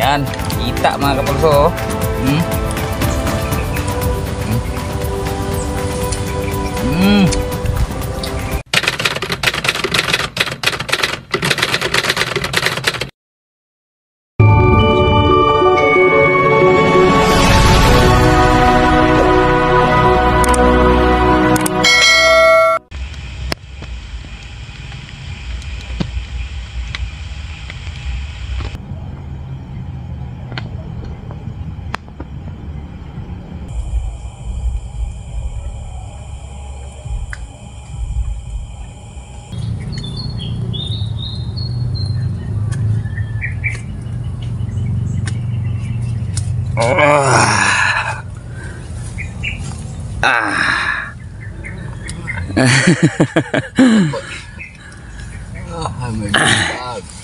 Yan, kita mga kapulso. Oh. Hmm. Hmm.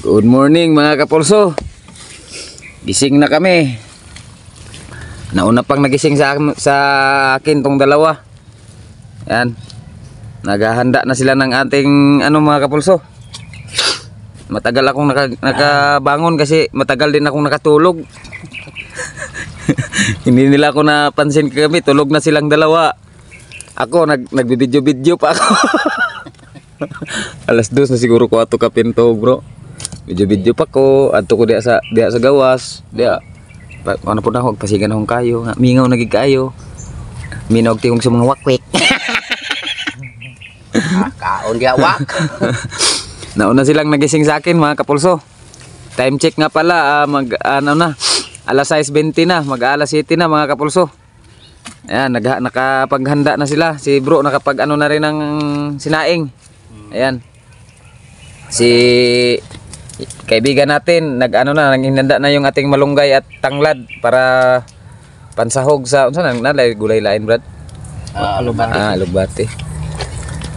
Good morning mga kapulso. Gising na kami. Nauna pang nagising sa akin tong dalawa. Yan. Naghahanda na sila ng ating mga kapulso. Matagal akong nakabangon kasi matagal din akong nakatulog. Hindi nila ako napansin kami, tulog na silang dalawa. Ako nagbibidyo-bidyo pa ako. Alas 2 na siguro ko ato ka pinto, bro. Video pa ko, adto ko diya sa gawas. Diya. Ano po na ako, pasigan akong kayo. Mingaw nagig kayo. Minog tingog sa mga wakwik. Kaon dia wak. Nauna silang nagising sa akin mga kapulso. Time check nga pala, alas 6:20 na, mag-alas 7 na mga kapulso. Ayan, nakapaghanda na sila. Si bro nakapag na rin ng sinaing. Ayan. Si kaibigan natin naghinanda na yung ating malunggay at tanglad para pansahog sa gulay lain, Brad. Alugbati. Alugbati.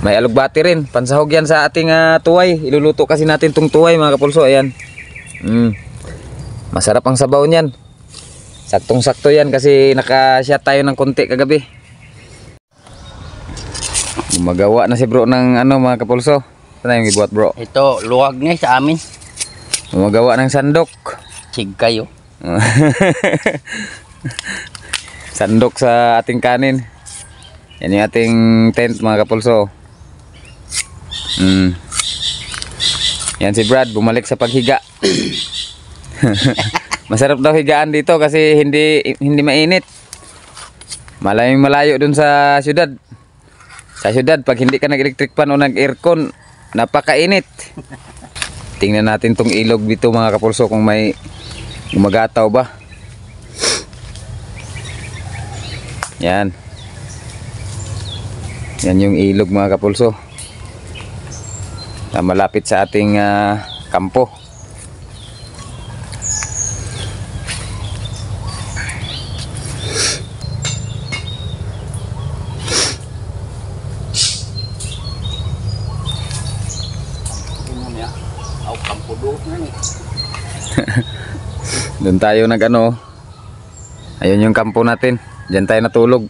May alugbati rin, pansahog yan sa ating tuway. Iluluto kasi natin tong tuway mga kapulso. Ayan. Masarap ang sabaw niyan. Saktong-sakto yan kasi naka-shot tayo ng konti kagabi. Gumagawa na si bro ng mga kapulso. Ano yung ibuat, bro? Ito, luwag niya sa amin. Gumagawa ng sandok. Sig kayo. Sandok sa ating kanin. Yan yung ating tent mga kapulso. Yan si Brad, bumalik sa paghiga. Masarap daw higaan dito kasi hindi mainit. Malayo dun sa syudad. Sa syudad pag hindi ka nag-electric fan o nag-aircon, napakainit. Tingnan natin tong ilog dito mga kapulso kung may gumagataw ba. Yan. Yan yung ilog mga kapulso. Malapit sa ating kampo. Doon tayo ayun yung kampo natin. Diyan tayo natulog.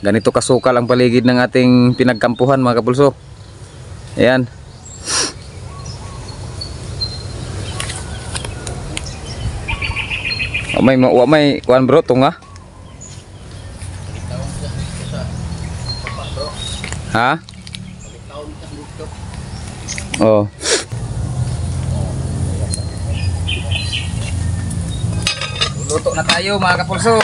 Ganito kasukal ang paligid ng ating pinagkampuhan mga kapulso. Ayan. May kuan bro tunga. Ha? Oh. Luto na tayo mga kapulso.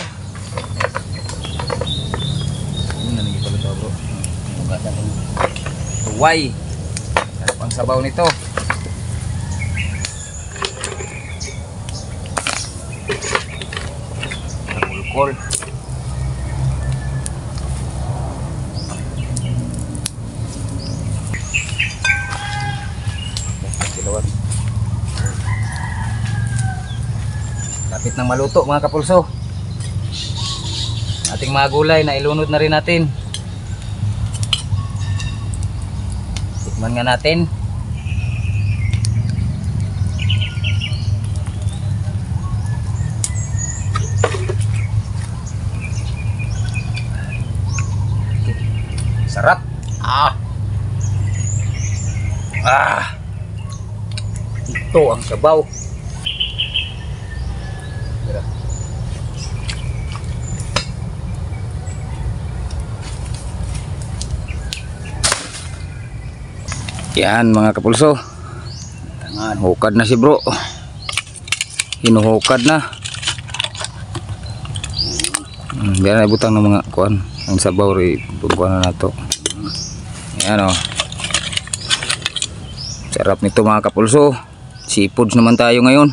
Tuway. Sarap ang sabaw nito. Kulkol. Lapit nang maluto mga kapulso. Ating mga gulay na ilunod na rin natin. Tikman nga natin. Sarap. Ito ang sabaw. Yan mga kapulso. Tangan. Hukad na si bro. Hinuhukad na. Biar na ibutang ng mga kuan. Ang sabaw rin. Kuan na nato. Yan o. Sarap nito mga kapulso. Seafoods naman tayo ngayon.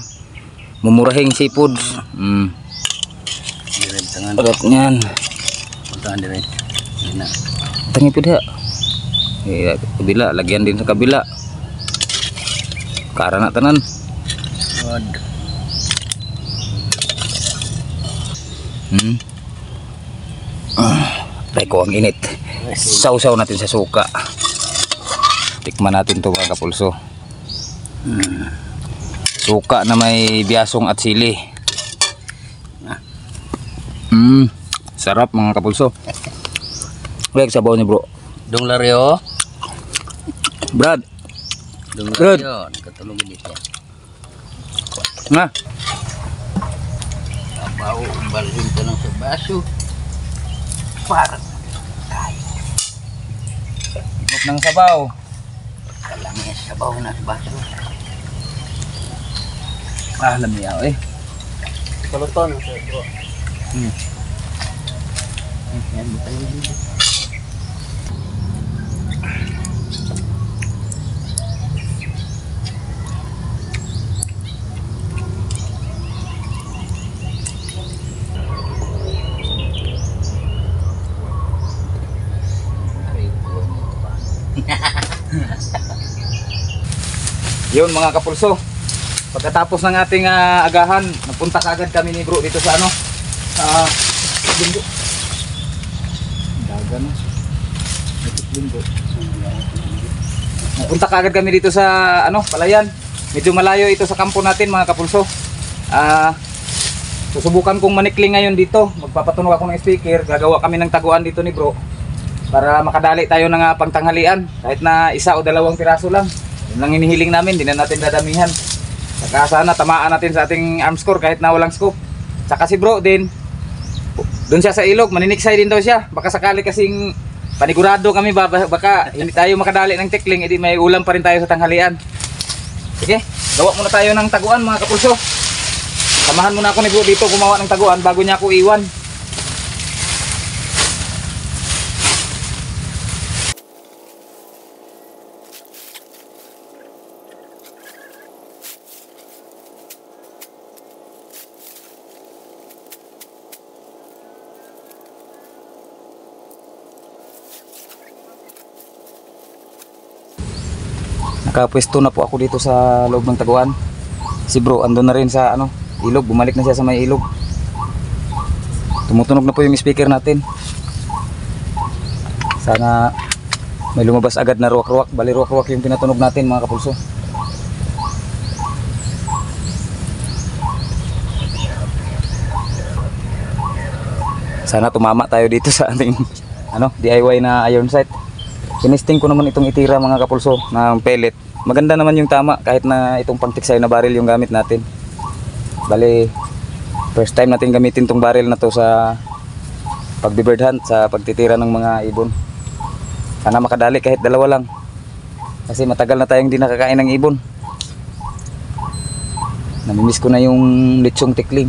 Mumurahing seafoods. Direct tangan. Sarap niyan. Tangan direct. Yan na. Tangi po dia. Kabila. Lagyan din sa kabila. Kara na tanan. God. Teko ang init. Sausaw natin sa suka. Tikman natin to mga kapulso. Suka na may biyasong at sili. Sarap mga kapulso. Wek sabaw ni bro. Dong Lario. Brad. Dong Good. Lario. Katulog ini siya. Nga. Sabaw. Balhin ko lang sa baso. Parang Ikot ng sabaw. kalami sabaw na sa baso. Alam niya eh. Paluton sa bro. Yan mo tayo dito. Yun mga kapulso. Pagkatapos ng ating agahan, napunta kaagad kami ni bro dito sa ano? Sa Linggo. Dagan na. Linggo. Napunta kaagad kami dito sa ano, Palayan. Medyo malayo ito sa kampo natin mga kapulso. Susubukan kong manikling ngayon dito. Magpapatunog ako ng speaker. Gagawa kami ng taguan dito ni bro para makadali tayo ng pangtanghalian. Kahit na isa o dalawang piraso lang. Yun lang hinihiling namin, hindi na natin dadamihan. Saka sana tamaan natin sa ating arm score kahit na walang scope. Saka si bro din, doon siya sa ilog, maniniksay din daw siya. Baka sakali kasing panigurado kami, baka hindi tayo makadali ng tekling, edi may ulam pa rin tayo sa tanghalian. Sige, gawa muna tayo ng taguan mga kapulso. Samahan muna ako ni bro dito gumawa ng taguan bago niya ako iwan. Nakapwesto na po ako dito sa loob ng taguan. Si bro andun na rin sa ano, ilog, bumalik na siya sa may ilog. Tumutunog na po yung speaker natin. Sana may lumabas agad na ruwak-ruwak. Bali ruwak-ruwak yung pinatunog natin mga kapulso. Sana tumama tayo dito sa ating ano, DIY na iron sight. Tinesting ko naman itong itira mga kapulso ng pellet. Maganda naman yung tama kahit na itong pangtiksay na baril yung gamit natin. Bali, first time natin gamitin tong baril na to sa pagbi-bird hunt, sa pagtitira ng mga ibon. Sana makadali kahit dalawa lang. Kasi matagal na tayong di nakakain ng ibon. Namimiss ko na yung lechong tikling.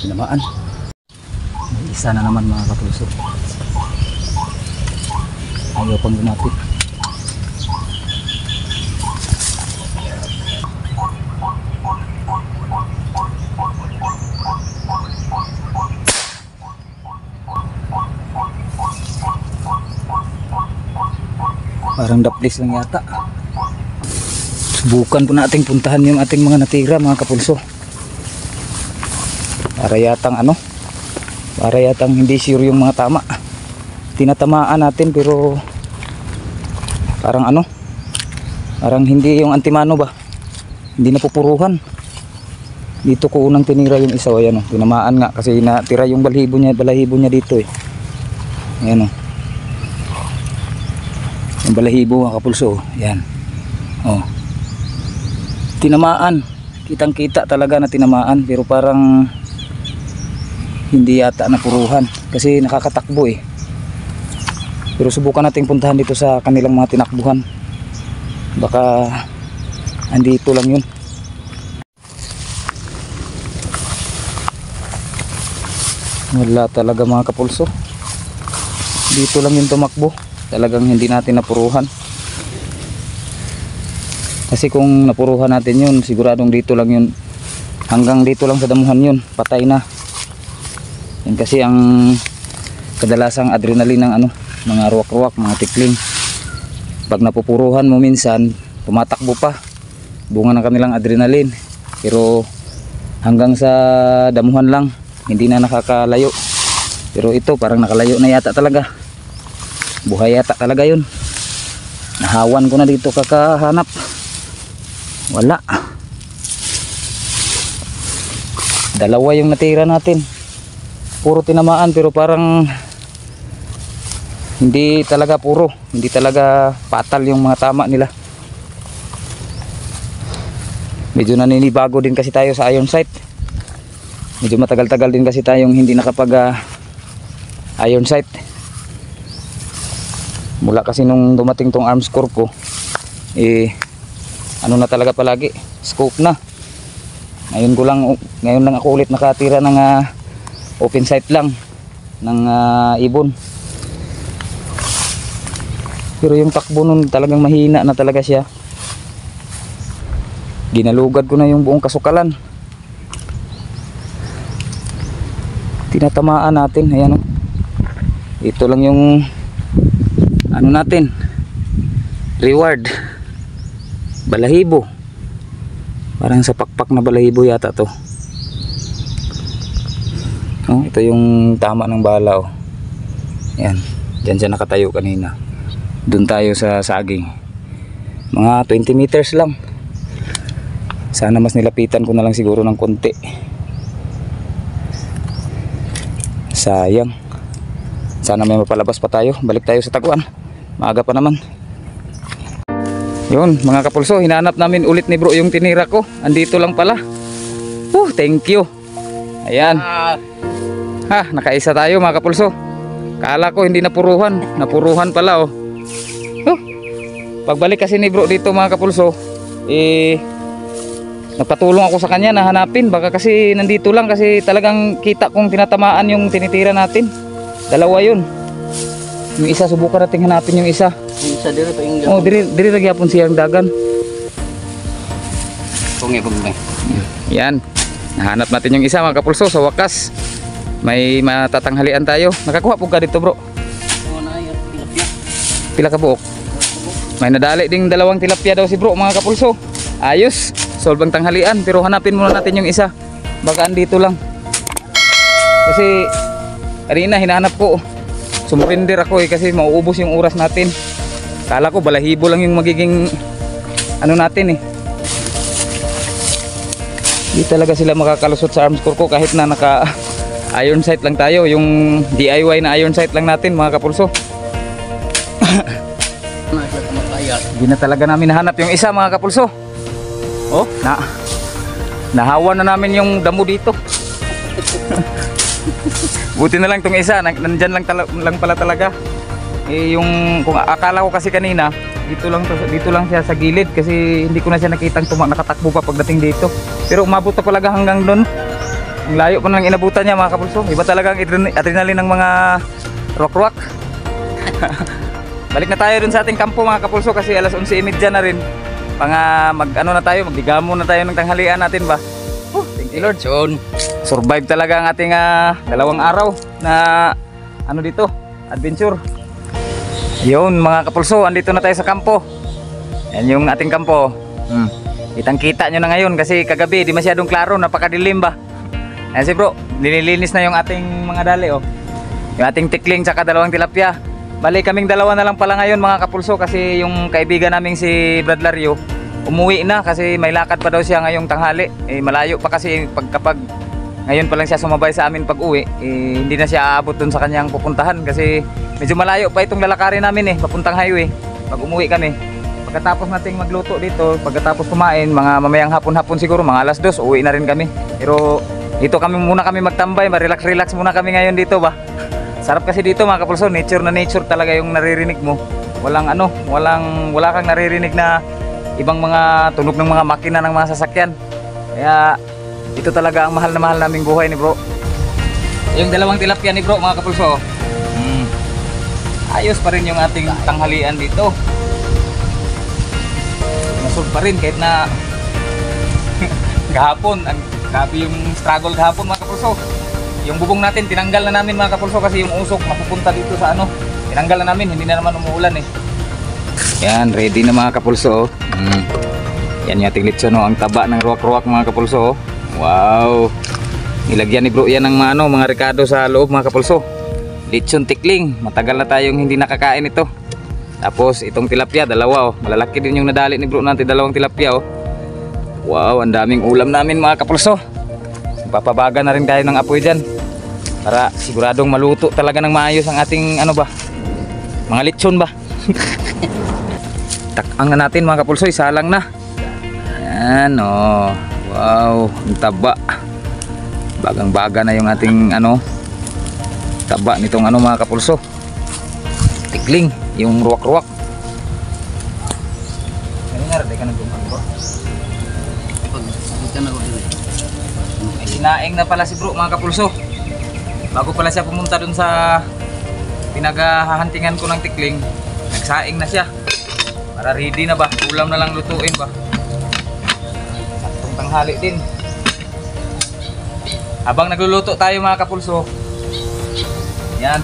Tinamaan. May isa na naman mga kapulso. Ayaw pang lumapit. Parang daplis lang yata. Subukan po nating puntahan yung ating mga natira mga kapulso. Para yatang ano, para yatang hindi sure yung mga tama. Tinatamaan natin pero parang ano, parang hindi yung antimano ba, hindi napupuruhan. Dito ko unang tinira yung isa, ayan oh. Tinamaan nga kasi natira yung balahibo niya dito eh. Ayan oh. Yung balahibo mga kapulso, ayan. Oh. Tinamaan. Kitang-kita talaga na tinamaan, pero parang hindi yata napuruhan kasi nakakatakbo eh. Pero subukan nating puntahan dito sa kanilang mga tinakbuhan. Baka andito lang yun. Wala talaga mga kapulso. Dito lang yung tumakbo. Talagang hindi natin napuruhan. Kasi kung napuruhan natin yun, siguradong dito lang yun. Hanggang dito lang sa damuhan yun. Patay na. Yan kasi ang kadalasang adrenaline ng ano, mga ruwak-ruwak, mga tikling. Pag napupuruhan mo minsan, tumatakbo pa. Bunga ng kanilang adrenaline. Pero hanggang sa damuhan lang, hindi na nakakalayo. Pero ito parang nakalayo na yata talaga. Buhay yata talaga yun. Nahawan ko na dito kakahanap. Wala. Dalawa yung natira natin. Puro tinamaan pero parang hindi talaga puro. Hindi talaga patal yung mga tama nila. Medyo naninibago din kasi tayo sa iron sight. Medyo matagal-tagal din kasi tayong hindi nakapag iron sight. Mula kasi nung dumating tong Armscorp ko, ano na talaga palagi, scope na. Ngayon lang ako ulit nakatira ng open sight lang ng ibon. Pero yung takbo nun talagang mahina na talaga siya. Ginalugad ko na yung buong kasukalan. Tinatamaan natin, ayan oh. Ito lang yung ano natin, reward. Balahibo. Parang sa pakpak na balahibo yata to. Oh, ito yung tama ng bala oh. Ayan, dyan siya nakatayo kanina. Doon tayo sa saging. Mga 20 meters lang. Sana mas nilapitan ko na lang siguro ng konti. Sayang. Sana may mapalabas pa tayo. Balik tayo sa taguan. Maaga pa naman. Yun mga kapulso, hinanap namin ulit ni bro yung tinira ko. Andito lang pala. Thank you. Ayan. Nakaisa tayo mga kapulso. Kala ko hindi napuruhan. Napuruhan pala oh. Pagbalik kasi ni bro dito mga kapulso, nagpatulong ako sa kanya na hanapin. Baka kasi nandito lang kasi talagang kita kong tinatamaan yung tinitira natin. Dalawa yun. Yung isa subukan natin hanapin yung isa. Yung isa dito pa yung Oh, diri lagi apon siyang dagan. Pungi. Yan. Nahanap natin yung isa mga kapulso. Sa wakas may matatanghalian tayo. Nakakuha po ka dito bro. Pila ka buok? May nadali ding dalawang tilapia daw si bro mga kapulso. Ayos. Solve ang tanghalian. Pero hanapin muna natin yung isa. Baka andito lang. Kasi kanina hinahanap ko. Sumurinder ako kasi mauubos yung oras natin. Kala ko balahibo lang yung magiging ano natin Hindi talaga sila makakalusot sa Armscorp ko kahit na naka iron sight lang tayo. Yung DIY na iron sight lang natin mga kapulso. Hindi na talaga namin nahanap yung isa mga kapulso. Oh, nahawa na namin yung damo dito. Buti na lang tong isa, nandyan lang pala talaga. Yung kung akala ko kasi kanina, dito lang siya sa gilid kasi hindi ko na siya nakitang nakatakbo pa pagdating dito. Pero umabot na talaga hanggang doon. Ang layo pa nang inabutan niya mga kapulso. Iba talaga ang adrenaline ng mga rock. Balik na tayo dun sa ating kampo mga kapulso kasi alas 11:30 na rin. Magdigamo na tayo ng tanghalian natin ba. Thank you Lord. Survive talaga ang ating 2 araw na dito, adventure. Yun mga kapulso, andito na tayo sa kampo. Yan yung ating kampo. Kitang kita nyo na ngayon kasi kagabi di masyadong klaro, napakadilim ba. Ayan si bro, nililinis na yung ating mga dali oh. Yung ating tikling tsaka 2 tilapia. Bali kaming 2 na lang pala ngayon mga kapulso kasi yung kaibigan naming si Brad Lario umuwi na kasi may lakad pa daw siya ngayong tanghali. Malayo pa kasi kapag ngayon pa lang siya sumabay sa amin pag uwi, hindi na siya aabot dun sa kanyang pupuntahan kasi medyo malayo pa itong lalakarin namin papuntang highway pag umuwi kami. Pagkatapos nating magluto dito, pagkatapos kumain, mga mamayang hapon-hapon siguro, mga alas 2, uwi na rin kami. Pero dito muna kami magtambay, ma-relax-relax muna kami ngayon dito ba. Sarap kasi dito mga kapulso, nature na nature talaga yung naririnig mo. Wala kang naririnig na ibang mga tunog ng mga makina ng mga sasakyan. Kaya ito talaga ang mahal na mahal naming buhay ni bro. Yung dalawang tilapia ni bro mga kapulso. Ayos pa rin yung ating tanghalian dito. Masod pa rin kahit na kahapon, grabe yung struggle kahapon mga kapulso. Yung bubong natin tinanggal na namin mga kapulso kasi yung usok mapupunta dito sa tinanggal na namin, hindi na naman umuulan Yan, ready na mga kapulso. Yan yung ating lechon ang taba ng ruwak-ruwak mga kapulso. Wow. Nilagyan ni bro yan ng mga rekado sa loob mga kapulso. Lechon tikling, matagal na tayong hindi nakakain ito. Tapos itong tilapia, dalawa malalaki din yung nadali ni bro natin, dalawang tilapia Wow, ang daming ulam namin mga kapulso. Papabaga na rin tayo ng apoy dyan para siguradong maluto talaga ng maayos ang ating mga lechon ba. Takang na natin mga kapulso, isa lang na. Yan wow, ang taba. Bagang-baga na yung ating taba nitong mga kapulso. Tikling, yung ruwak-ruwak. Kanina ka nagumang bro. Pagpunta na ko din May sinaing na pala si bro mga kapulso. Bago pala siya pumunta dun sa pinaghahantingan ko ng tikling, nagsaing na siya. Para ready na ba? Ulam na lang lutuin ba? Saktong tanghali din. Habang nagluluto tayo mga kapulso, yan,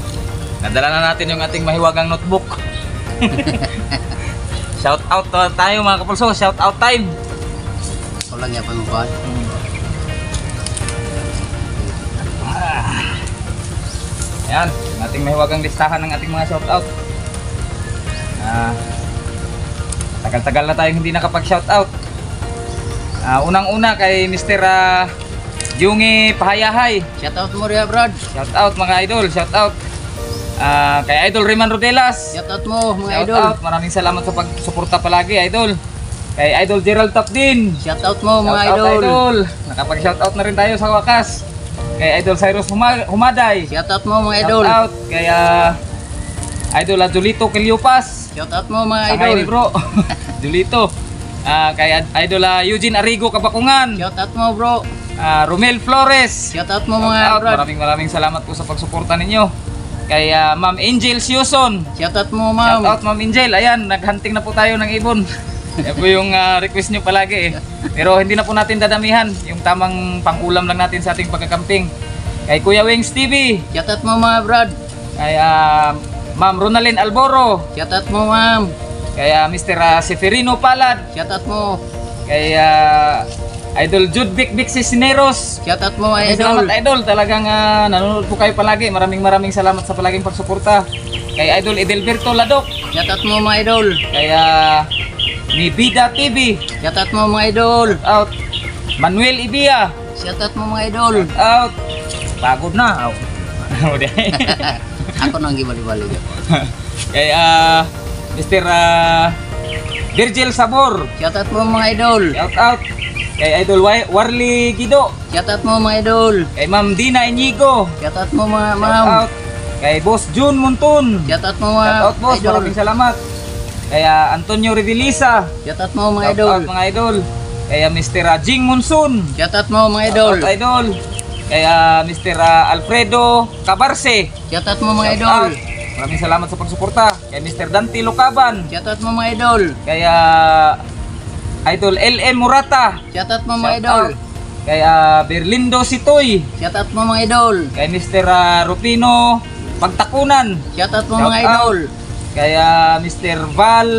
nadala na natin yung ating mahiwagang notebook. Shout out tayo mga kapulso, shout out time. Walang yan pangkuhan. Yan, yung ating mahiwagang listahan ng ating mga shout out. Tagal-tagal na tayong hindi nakapag-shout out. Unang-una kay Mr. Jungi Pahayahay. Shout out mo rin Brad. Shout out mga idol, shout out. Kay Idol Riman Rodelas. Shout out mo mga Shout idol. out, maraming salamat sa pagsuporta palagi idol. Kay Idol Gerald Tapdin. Shout out mo mga Shout out, idol. idol. Nakapag-shout out na rin tayo sa wakas. Kay Idol Cyrus Humaday. Shout out mo mga idol. Shout out kay Idol Julito Kiliopas. Shout out mo mga Sangay idol. ni bro. Julito. Kay Idol Eugene Arrigo Kabakungan. Shout out mo bro. Romel Flores. Shout out mo Shout mga out. Brad. Maraming salamat po sa pagsuporta ninyo. Kay Ma'am Angel Siuson. Shout out mo Shout ma'am. out Ma'am Angel. Ayan, naghunting na po tayo ng ibon. Yan po yung request nyo palagi Pero hindi na po natin dadamihan. Yung tamang pangulam lang natin sa ating pagkakamping. Kay Kuya Wings TV. Shout out mo mga Brad. Kay Ma'am Ronalyn Alboro. Shout out mo ma'am. Kay Mr. Seferino Palad. Shout out mo. Kay Idol Jude Vic Cisneros. Shout out mo mga idol. Salamat idol, talagang nanonood po kayo palagi. Maraming salamat sa palaging pagsuporta. Kay Idol Edelberto Ladok. Shout out mo mga idol. Kay ni Bida TV. Shout out mo mga idol. Shout out Manuel Ibia. Shout out mo mga idol. Shout out pagod na. Ako nang gibali-bali. Kay Mr. Virgil Sabor. Shout out mo mga idol. Shout out kay Idol Warly Guido. Shout out mo mga idol. Kay Ma'am Dina Inigo. Shout out mo mga Shout ma'am. out kay Boss June Muntun. Shout out mo mga Shout out boss, idol. maraming salamat. Kay Antonio Revilisa. Shout out mo mga Shout idol. out mga idol. Kay Mr. Jing Monsun. Shout out mo mga idol. Shout out idol. Kay Mr. Alfredo Cabarce. Shout out mo mga Shout idol. out. Maraming salamat sa pagsuporta. Kay Mr. Dante Lucaban. Shout out mo mga idol. Kay Idol LM Murata. Shout out mo mga Shout idol. out. Kay Berlindo Sitoy. Shout out mo mga idol. Kay Mr. Rufino Pagtakunan. Shout out mo Shout mga out. idol. Kay Mr. Val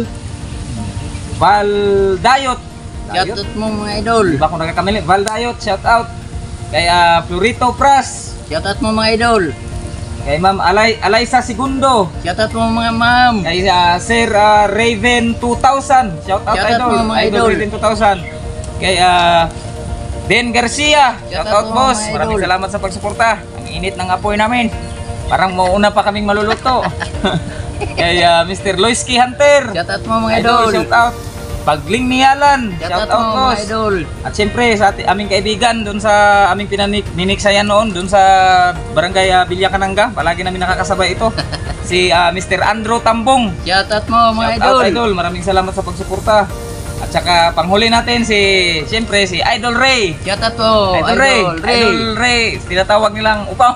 Dayot. Shout out mo mga idol. Di ba ako nagkakamali? Val Dayot, shout out. Kay Florito Pras. Shout out mo mga idol. Kay Ma'am Alaysa Segundo. Shoutout mo mga ma'am. Kay Sir Raven 2000. Shout out Shoutout idol. mo, mga idol. Raven 2000. Kay Ben Garcia. Shout out Shoutout mo, boss. mga Maraming idol. salamat sa pagsuporta. Ang init ng apoy namin. Parang mauna pa kaming maluluto. Kay Mr. Loisky Hunter. Shoutout mo mga idol. Shout out. Pagling Nialan. Shout Shoutout out mo boss. mga idol. At siyempre sa aming kaibigan doon sa aming niniksayan noon doon sa Barangay Bilya Kananga, palagi namin nakakasabay ito. Si Mr. Andrew Tambong. Shoutout mo mga Shout out idol. idol, maraming salamat sa pagsuporta. At saka panghuli natin siyempre si Idol Ray. Shoutout mo Idol Ray. Idol Ray. Idol Ray, tinatawag nilang upaw.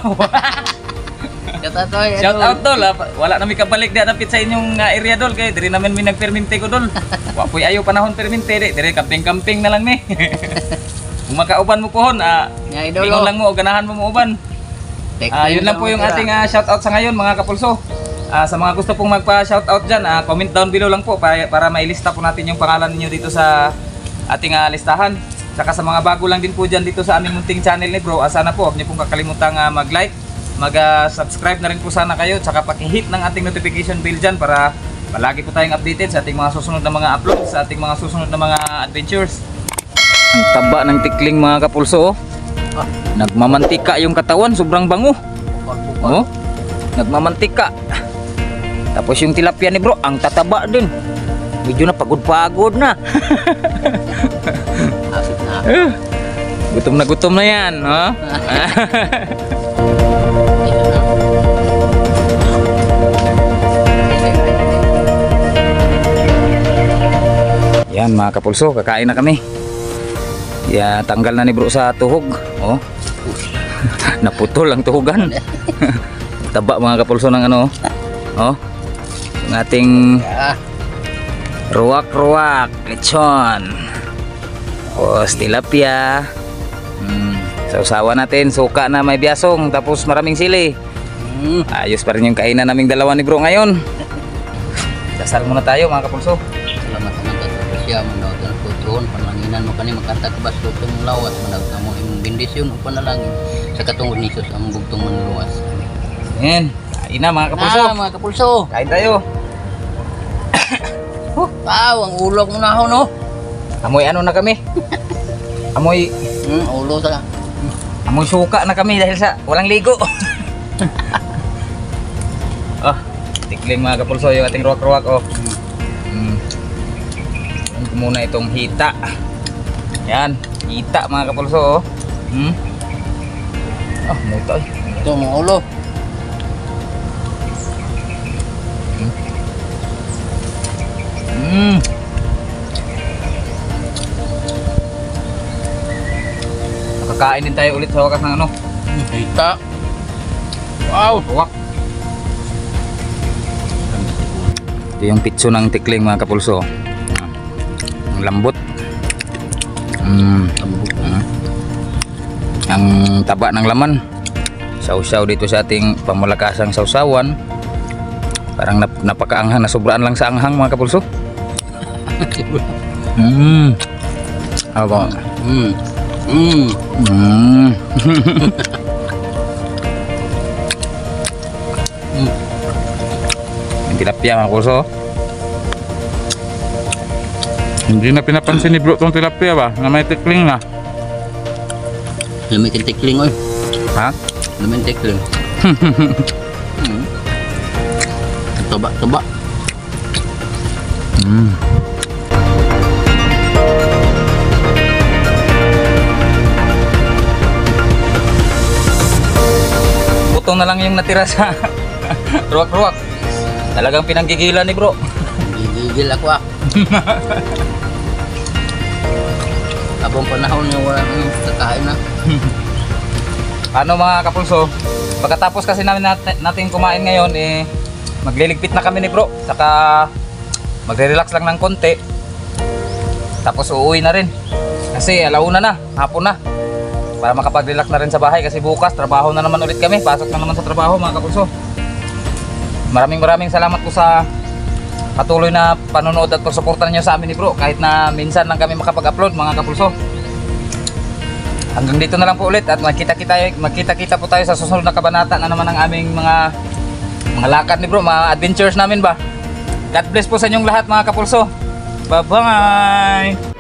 Shoutout mo idol. Shout out dol, wala na mi kabalik di dapit sa inyong area dol kay diri naman mi nagperminti ko dol. Wa poy ayo panahon perminti dire camping-camping na lang mi. Kung makauban mo pohon, Nga idol. ingon lang mo o ganahan mo uban. Yun lang po yung ating shout out sa ngayon mga kapulso. Sa mga gusto pong magpa-shout out dyan, comment down below lang po para mailista po natin yung pangalan niyo dito sa ating listahan. Saka sa mga bago lang din po dyan dito sa aming munting channel ni bro, sana po huwag niyo pong kakalimutang mag-like, mag-subscribe na rin po sana kayo, saka paki-hit ng ating notification bell dyan para palagi po tayong updated sa ating mga susunod na mga uploads, sa ating mga susunod na mga adventures. Ang taba ng tikling mga kapulso, nagmamantika yung katawan, sobrang bango. Oh, nagmamantika. Tapos yung tilapia ni bro, ang tataba din. Medyo na pagod-pagod na. Asip na. Gutom na yan, ha? Yan mga kapulso, kakain na kami. Tanggal na ni bro sa tuhog. Oh. Naputol ang tuhugan. Taba mga kapulso ng ano. Oh. Yung ating ruwak-ruwak, lechon. Tapos tilapia. Sausawan natin, suka na may biasong, tapos maraming sili. Ayos pa rin yung kainan naming dalawa ni bro ngayon. Dasal muna tayo mga kapulso. Salamat naman sa siya manawag ng putron, panlanginan mo kani makatakbas ko itong lawas, manawag na mo imong bendisyon o panalangin sa katungod ni Jesus ang bugtong manluwas. Yan, kain na mga kapulso. Mga kapulso. Kain tayo. Ang ulo mo na ako no. Amoy ano na kami? Amoy Ulo sa amoy suka na kami dahil sa walang ligo. Tikling mga kapulso yung ating ruwak-ruwak oh. Ano ko muna itong hita. Yan, hita mga kapulso oh. Muta eh. ito mga ulo. Nakakain din tayo ulit sa wakas ng ano. Hita. Wow. Ruwak. Ito yung pitso ng tikling mga kapulso. Ang lambot. Ang taba ng laman. Sausaw dito sa ating pamalakasang sausawan. Parang napakaanghang, nasobraan lang sa anghang mga kapulso. Aba. Yung tilapia mga kapulso. Hindi na pinapansin ni bro tong tilapia ba? Na may tikling na. Lamitin tikling oy. Ha? Lamitin tikling. Taba. Butong na lang yung natira sa ruwak-ruwak. Talagang pinanggigilan ni bro. Gigil ako Abang panahon niya wala kakain na. Ano mga kapulso, pagkatapos kasi natin kumain ngayon magliligpit na kami ni bro, saka magre-relax lang ng konti, tapos uuwi na rin kasi alauna na, hapon na, para makapag-relax na rin sa bahay kasi bukas trabaho na naman ulit kami, pasok na naman sa trabaho mga kapulso. Maraming salamat po sa patuloy na panonood at pagsuporta niyo sa amin ni bro, kahit na minsan lang kami makapag-upload mga kapulso. hanggang dito na lang po ulit at magkita-kita po tayo sa susunod na kabanata na naman ng aming mga lakad ni bro, mga adventures namin ba. God bless po sa inyong lahat mga kapulso. Bye bye.